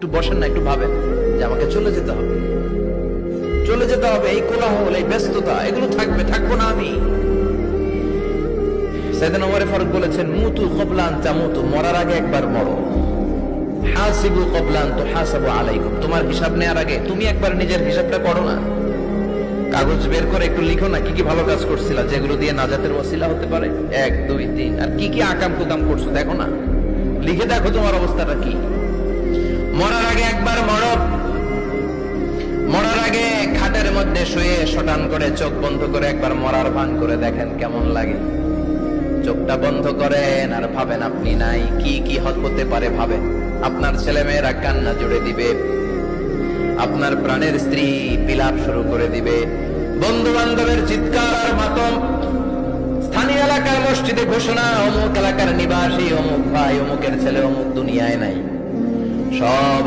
একটু বসেন না, একটু ভাবেন যে আমাকে চলে যেতে হবে, চলে যেতে হবে। এই কোলাহল, এই ব্যস্ততা, এগুলো থাকবে, থাকবো না আমি। সাইয়েদনা ওমর ফারুক বলেছেন, মুতু ক্বাবলা আন তামুতু, মরার আগে একবার মরো। হাসিবু ক্বাবলা আন তুহাসাবু আলাইকুম, তোমার হিসাব নেওয়ার আগে তুমি একবার নিজের হিসাবটা করো না। কাগজ বের করে একটু লিখো না, কি কি ভালো কাজ করছিলা যেগুলো দিয়ে নাজাতের ওসিলা হতে পারে, 1 2 3, আর কি কি আকাম কুকাম করছো দেখো না, লিখে দেখো তোমার অবস্থাটা কি। মরার আগে একবার মরো। মরার আগে খাটের মধ্যে শুয়ে শটান করে চোখ বন্ধ করে একবার মরার ভান করে দেখেন কেমন লাগে। চোখটা বন্ধ করেন আর ভাবেন আপনি নাই, কি কি হতে পারে ভাবেন। আপনার ছেলে মেয়েরা কান্না জুড়ে দিবে, আপনার প্রাণের স্ত্রী বিলাপ শুরু করে দিবে, বন্ধু বান্ধবের চিৎকার আর মাতম, স্থানীয় এলাকার মসজিদে ঘোষণা, অমুক এলাকার নিবাসী, অমুক ভাই, অমুকের ছেলে অমুক দুনিয়ায় নাই, সব